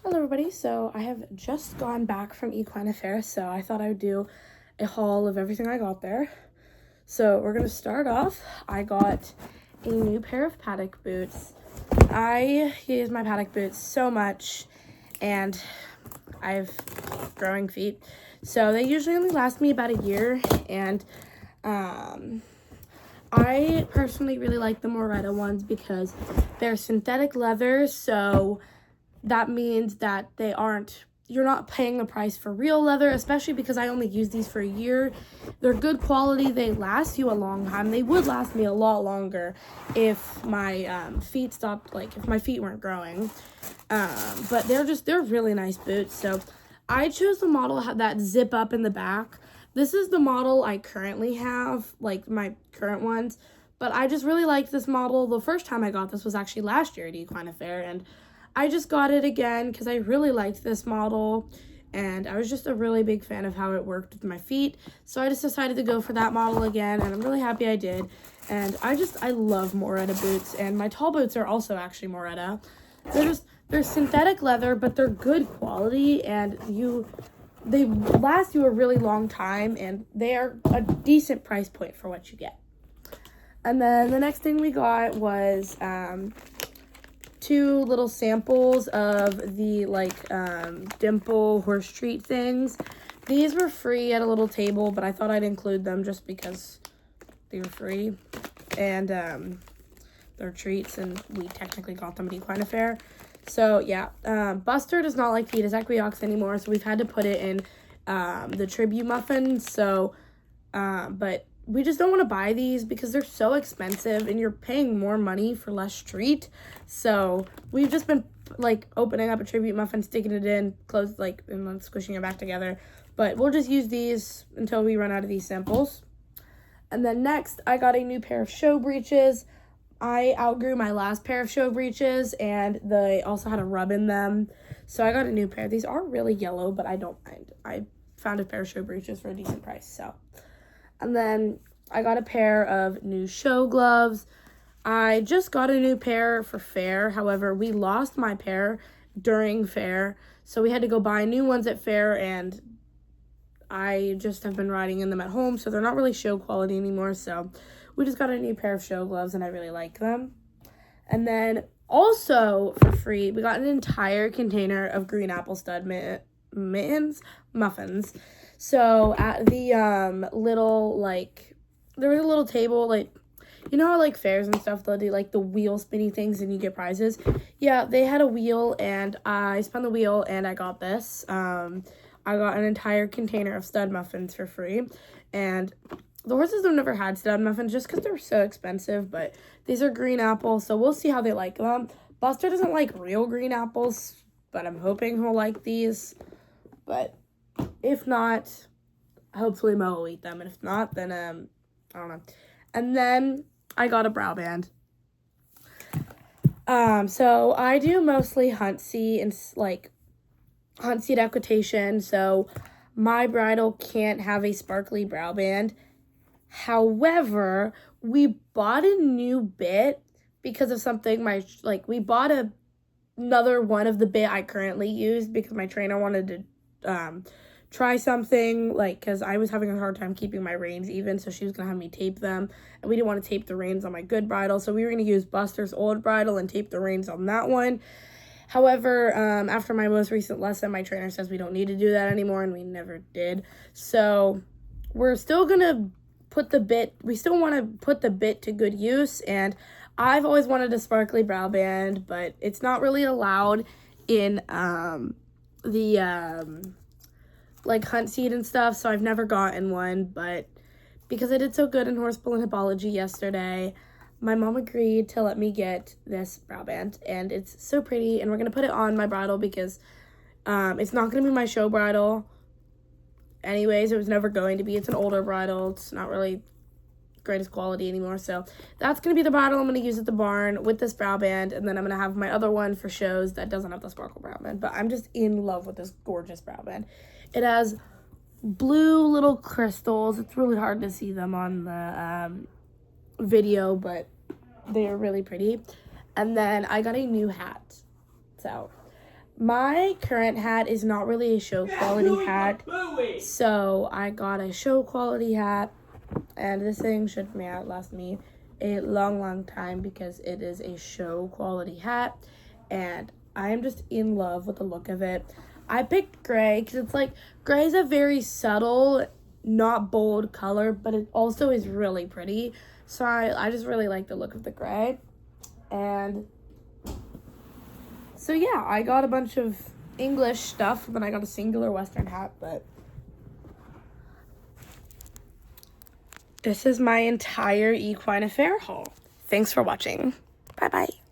Hello everybody, so I have just gone back from Equine Affair, so I thought I would do a haul of everything I got there. So we're going to start off. I got a new pair of paddock boots. I use my paddock boots so much, and I have growing feet, so they usually only last me about a year, and I personally really like the Moretta ones because they're synthetic leather, so that means that you're not paying the price for real leather, especially because I only use these for a year. They're good quality. They last you a long time. They would last me a lot longer if my feet stopped, if my feet weren't growing. But they're really nice boots. So I chose the model that zip up in the back. This is the model I currently have, like my current ones. But I just really liked this model. The first time I got this was actually last year at Equine Affair, and I just got it again because I really liked this model, and I was just a really big fan of how it worked with my feet. So I just decided to go for that model again, and I'm really happy I did. And I love Moretta boots, and my tall boots are also actually Moretta. They're synthetic leather, but they're good quality, and they last you a really long time, and they are a decent price point for what you get. And then the next thing we got was two little samples of the dimple horse treat things. These were free at a little table, but I thought I'd include them just because they were free, and they're treats, and we technically got them at Equine Affair. So yeah, Buster does not like to eat his equiox anymore, so we've had to put it in the tribute muffins. So but we just don't want to buy these because they're so expensive and you're paying more money for less treat. So we've just been opening up a tribute muffin, sticking it in, and then squishing it back together. But we'll just use these until we run out of these samples. And then next, I got a new pair of show breeches. I outgrew my last pair of show breeches, and they also had a rub in them. So I got a new pair. These are really yellow, but I don't mind. I found a pair of show breeches for a decent price, so. And then I got a pair of new show gloves. I just got a new pair for fair. However, we lost my pair during fair, so we had to go buy new ones at fair, and I just have been riding in them at home, so they're not really show quality anymore. So we just got a new pair of show gloves, and I really like them. And then also for free, we got an entire container of green apple stud muffins. So at the little there was a little table, you know how fairs and stuff they'll do the wheel spinny things and you get prizes. Yeah, they had a wheel, and I spun the wheel and I got this. I got an entire container of stud muffins for free, and the horses have never had stud muffins just because they're so expensive. But these are green apple, so we'll see how they like them. Buster doesn't like real green apples, but I'm hoping he'll like these. But if not, hopefully Mo will eat them. And if not, then, I don't know. And then I got a brow band. So I do mostly hunt seat and, hunt seat equitation. So my bridle can't have a sparkly brow band. However, we bought a new bit because of something we bought another one of the bit I currently use because my trainer wanted to, try something, because I was having a hard time keeping my reins even, so she was going to have me tape them, and we didn't want to tape the reins on my good bridle, so we were going to use Buster's old bridle and tape the reins on that one. However, after my most recent lesson, my trainer says we don't need to do that anymore, and we never did. So we're still going to want to put the bit to good use, and I've always wanted a sparkly brow band, but it's not really allowed in hunt seat and stuff, so I've never gotten one. But because I did so good in horse bull and hippology yesterday, my mom agreed to let me get this brow band, and it's so pretty, and we're going to put it on my bridle because it's not going to be my show bridle anyways. It was never going to be. It's an older bridle. It's not really greatest quality anymore, so that's going to be the bridle I'm going to use at the barn with this brow band, and then I'm going to have my other one for shows that doesn't have the sparkle brow band. But I'm just in love with this gorgeous brow band. It has blue little crystals. It's really hard to see them on the video, but they are really pretty. And then I got a new hat. So My current hat is not really a show quality hat, so I got a show quality hat, and this thing should last me a long time because it is a show quality hat, and I am just in love with the look of it. I picked gray because it's like, gray is a very subtle, not bold color, but it also is really pretty, so I just really like the look of the gray. And so yeah, I got a bunch of English stuff, and then I got a singular Western hat, but this is my entire equine affair haul. Thanks for watching. Bye-bye.